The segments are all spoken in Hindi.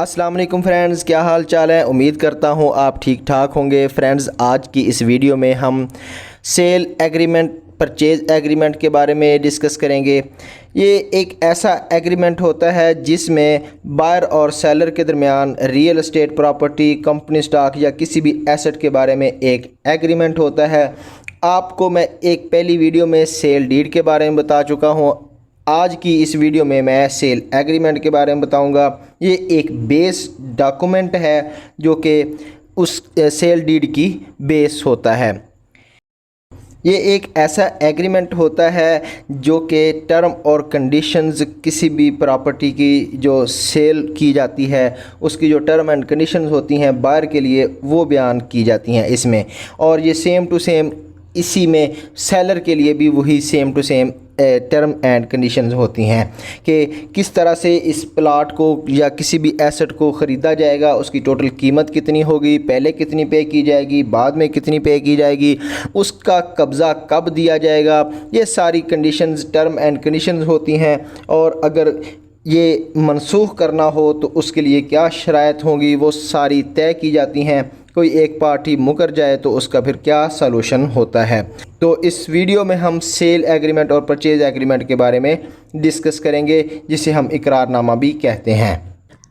अस्सलाम वालेकुम फ्रेंड्स, क्या हाल चाल है। उम्मीद करता हूँ आप ठीक ठाक होंगे। फ्रेंड्स, आज की इस वीडियो में हम सेल एग्रीमेंट, परचेज़ एग्रीमेंट के बारे में डिस्कस करेंगे। ये एक ऐसा एग्रीमेंट होता है जिसमें बायर और सेलर के दरमियान real estate, property, company stock या किसी भी एसेट के बारे में एक एग्रीमेंट होता है। आपको मैं एक पहली वीडियो में सेल डीड के बारे में बता चुका हूँ। आज की इस वीडियो में मैं सेल एग्रीमेंट के बारे में बताऊंगा। ये एक बेस डॉक्यूमेंट है जो कि उस सेल डीड की बेस होता है। ये एक ऐसा एग्रीमेंट होता है जो कि टर्म और कंडीशंस किसी भी प्रॉपर्टी की जो सेल की जाती है उसकी जो टर्म एंड कंडीशंस होती हैं बायर के लिए वो बयान की जाती हैं इसमें। और ये सेम टू सेम इसी में सेलर के लिए भी वही same to same term and conditions होती हैं कि किस तरह से इस प्लाट को या किसी भी एसेट को ख़रीदा जाएगा, उसकी टोटल कीमत कितनी होगी, पहले कितनी पे की जाएगी, बाद में कितनी पे की जाएगी, उसका कब्ज़ा कब दिया जाएगा। ये सारी कंडीशंस टर्म एंड कंडीशंस होती हैं। और अगर ये मनसूख करना हो तो उसके लिए क्या शराइत होंगी वो सारी तय की जाती हैं। कोई एक पार्टी मुकर जाए तो उसका फिर क्या सलूशन होता है। तो इस वीडियो में हम सेल एग्रीमेंट और परचेज़ एग्रीमेंट के बारे में डिस्कस करेंगे जिसे हम इकरारनामा भी कहते हैं।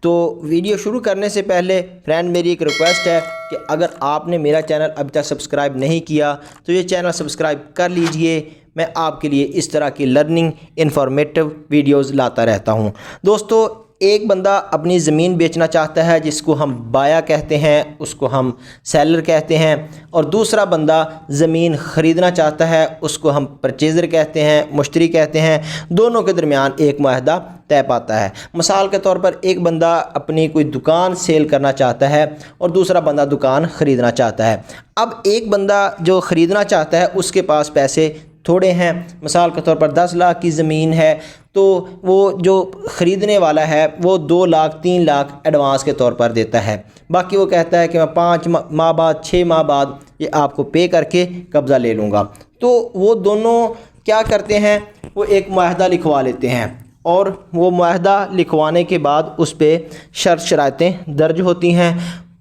तो वीडियो शुरू करने से पहले फ्रेंड मेरी एक रिक्वेस्ट है कि अगर आपने मेरा चैनल अभी तक सब्सक्राइब नहीं किया तो ये चैनल सब्सक्राइब कर लीजिए। मैं आपके लिए इस तरह की लर्निंग इन्फॉर्मेटिव वीडियोज़ लाता रहता हूँ। दोस्तों, एक बंदा अपनी ज़मीन बेचना चाहता है जिसको हम बाया कहते हैं, उसको हम सेलर कहते हैं। और दूसरा बंदा ज़मीन ख़रीदना चाहता है, उसको हम परचेज़र कहते हैं, मुश्तरी कहते हैं। दोनों के दरमियान एक मुआहदा तय पाता है। मिसाल के तौर पर एक बंदा अपनी कोई दुकान सेल करना चाहता है और दूसरा बंदा दुकान ख़रीदना चाहता है। अब एक बंदा जो ख़रीदना चाहता है उसके पास पैसे थोड़े हैं, मिसाल के तौर पर 10 लाख की ज़मीन है, तो वो जो ख़रीदने वाला है वो 2 लाख 3 लाख एडवांस के तौर पर देता है। बाकी वो कहता है कि मैं 5 माह बाद 6 माह बाद ये आपको पे करके कब्ज़ा ले लूँगा। तो वो दोनों क्या करते हैं, वो एक मुआहदा लिखवा लेते हैं और वो मुआहदा लिखवाने के बाद उस पर शर्त शराइतें दर्ज होती हैं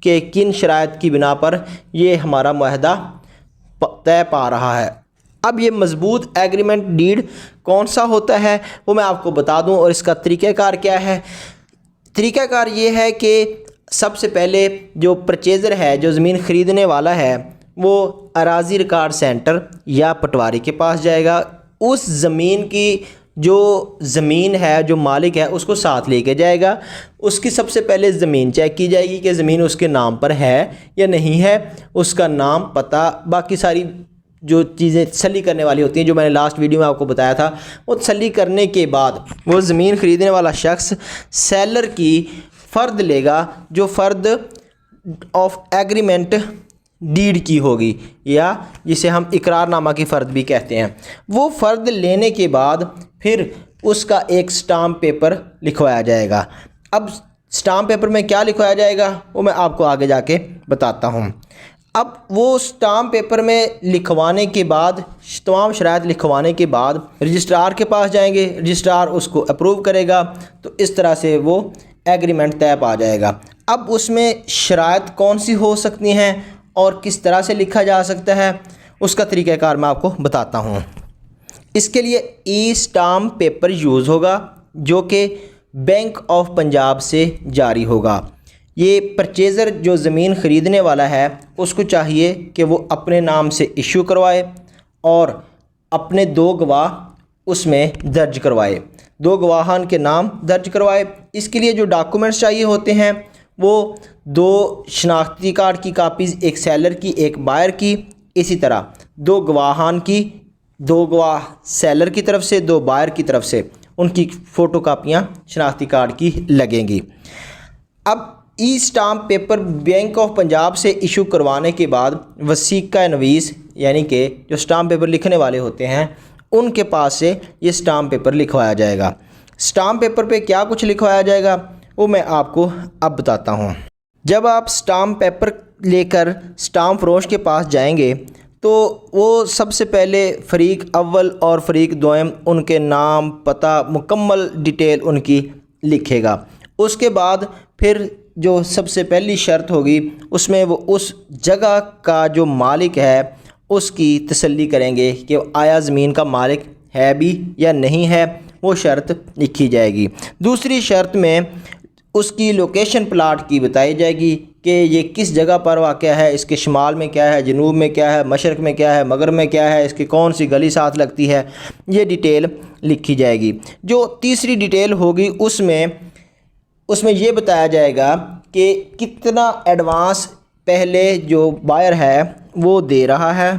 कि किन शराइत की बिना पर ये हमारा मुआहदा तय पा रहा है। अब ये मजबूत एग्रीमेंट डीड कौन सा होता है वो मैं आपको बता दूं और इसका तरीक़ाकार क्या है। तरीक़ाकार ये है कि सबसे पहले जो परचेज़र है, जो ज़मीन ख़रीदने वाला है, वो अराज़ी रिकॉर्ड सेंटर या पटवारी के पास जाएगा। उस ज़मीन की जो ज़मीन है, जो मालिक है, उसको साथ लेके जाएगा। उसकी सबसे पहले ज़मीन चेक की जाएगी कि ज़मीन उसके नाम पर है या नहीं है, उसका नाम, पता, बाकी सारी जो चीज़ें तसल्ली करने वाली होती हैं जो मैंने लास्ट वीडियो में आपको बताया था। वो तसल्ली करने के बाद वो ज़मीन ख़रीदने वाला शख्स सेलर की फ़र्द लेगा जो फ़र्द ऑफ एग्रीमेंट डीड की होगी या जिसे हम इकरारनामा की फ़र्द भी कहते हैं। वो फ़र्द लेने के बाद फिर उसका एक स्टाम्प पेपर लिखवाया जाएगा। अब स्टाम्प पेपर में क्या लिखवाया जाएगा वो मैं आपको आगे जाके बताता हूँ। अब वो स्टाम्प पेपर में लिखवाने के बाद, तमाम शराइत लिखवाने के बाद रजिस्ट्रार के पास जाएंगे, रजिस्ट्रार उसको अप्रूव करेगा, तो इस तरह से वो एग्रीमेंट तय पा जाएगा। अब उसमें शराइत कौन सी हो सकती हैं और किस तरह से लिखा जा सकता है उसका तरीक़ाकार मैं आपको बताता हूँ। इसके लिए ई स्टाम्प पेपर यूज़ होगा जो कि बैंक ऑफ पंजाब से जारी होगा। ये परचेज़र जो ज़मीन ख़रीदने वाला है उसको चाहिए कि वो अपने नाम से इशू करवाए और अपने 2 गवाह उसमें दर्ज करवाए, 2 गवाहान के नाम दर्ज करवाए। इसके लिए जो डॉक्यूमेंट्स चाहिए होते हैं वो 2 शनाख्ती कार्ड की कापीज़, एक सेलर की एक बायर की, इसी तरह 2 गवाहान की, 2 गवाह सेलर की तरफ से, 2 बायर की तरफ से, उनकी फ़ोटो कापियाँ शनाख्ती कार्ड की लगेंगी। अब e stamp paper bank of Punjab से इशू करवाने के बाद वसीक़ा नवीस यानी कि जो स्टाम्प पेपर लिखने वाले होते हैं उनके पास से ये स्टाम्प पेपर लिखवाया जाएगा। स्टाम्प पेपर पे क्या कुछ लिखवाया जाएगा वो मैं आपको अब बताता हूँ। जब आप स्टाम्प पेपर लेकर स्टाम्प फरोश के पास जाएंगे तो वो सबसे पहले फ़रीक अव्वल और फ़रीक दोयम उनके नाम, पता, मुकम्मल डिटेल उनकी लिखेगा। उसके बाद फिर जो सबसे पहली शर्त होगी उसमें वो उस जगह का जो मालिक है उसकी तसल्ली करेंगे कि आया ज़मीन का मालिक है भी या नहीं है, वो शर्त लिखी जाएगी। दूसरी शर्त में उसकी लोकेशन प्लाट की बताई जाएगी कि ये किस जगह पर वाक़या है, इसके शुमाल में क्या है, जनूब में क्या है, मशरक़ में क्या है, मगरब में क्या है, इसकी कौन सी गली साथ लगती है, ये डिटेल लिखी जाएगी। जो तीसरी डिटेल होगी उसमें ये बताया जाएगा कि कितना एडवांस पहले जो बायर है वो दे रहा है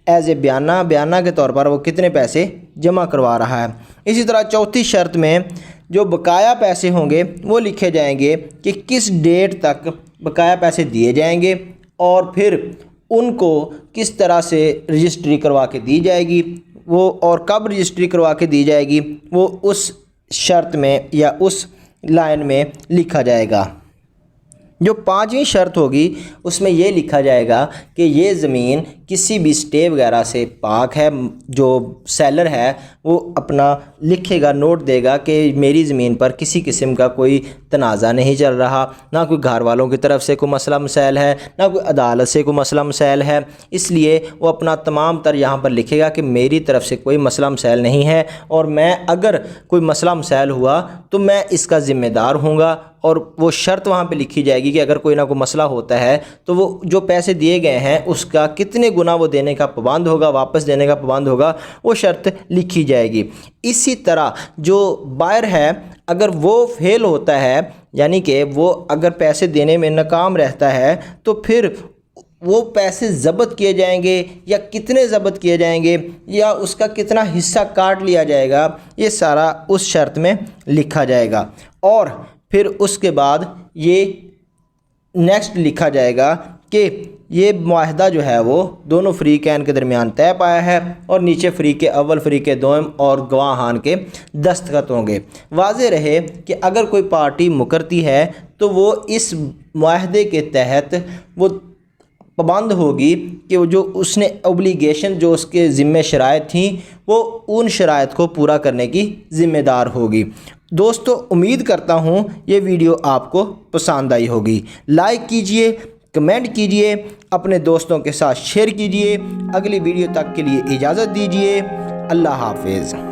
एज ए बयाना के तौर पर वो कितने पैसे जमा करवा रहा है। इसी तरह चौथी शर्त में जो बकाया पैसे होंगे वो लिखे जाएंगे कि किस डेट तक बकाया पैसे दिए जाएंगे और फिर उनको किस तरह से रजिस्ट्री करवा के दी जाएगी, वो और कब रजिस्ट्री करवा के दी जाएगी वो उस शर्त में या उस लाइन में लिखा जाएगा। जो पांचवी शर्त होगी उसमें ये लिखा जाएगा कि ये ज़मीन किसी भी स्टे वगैरह से पाक है। जो सेलर है वो अपना लिखेगा, नोट देगा कि मेरी ज़मीन पर किसी किस्म का कोई तनाज़ा नहीं चल रहा, ना कोई घर वालों की तरफ से कोई मसला मसाइल है, ना कोई अदालत से कोई मसला मसाइल है। इसलिए वो अपना तमाम तर यहाँ पर लिखेगा कि मेरी तरफ से कोई मसला मसाइल नहीं है और मैं अगर कोई मसला मसाइल हुआ तो मैं इसका ज़िम्मेदार हूँगा। और वो शर्त वहाँ पे लिखी जाएगी कि अगर कोई ना कोई मसला होता है तो वो जो पैसे दिए गए हैं उसका कितने गुना वो देने का पाबंद होगा, वापस देने का पाबंद होगा, वो शर्त लिखी जाएगी। इसी तरह जो बायर है अगर वो फेल होता है, यानी कि वो अगर पैसे देने में नाकाम रहता है, तो फिर वो पैसे ज़ब्त किए जाएंगे या कितने ज़ब्त किए जाएंगे या उसका कितना हिस्सा काट लिया जाएगा, ये सारा उस शर्त में लिखा जाएगा। और फिर उसके बाद ये नेक्स्ट लिखा जाएगा कि ये मुआहदा जो है वो दोनों फ़रीक़ैन के दरमियान तय पाया है और नीचे फ़रीक़े अव्वल, फ़रीक़े दोम और गवाहान के दस्तखत होंगे। वाज़े रहे कि अगर कोई पार्टी मुकरती है तो वो इस मुआहदे के तहत वो पाबंद होगी कि वो जो उसने ऑब्लिगेशन जो उसके ज़िम्मे शराइत थी वो उन शराइत को पूरा करने की ज़िम्मेदार होगी। दोस्तों, उम्मीद करता हूँ ये वीडियो आपको पसंद आई होगी। लाइक कीजिए, कमेंट कीजिए, अपने दोस्तों के साथ शेयर कीजिए। अगली वीडियो तक के लिए इजाज़त दीजिए। अल्लाह हाफ़िज़।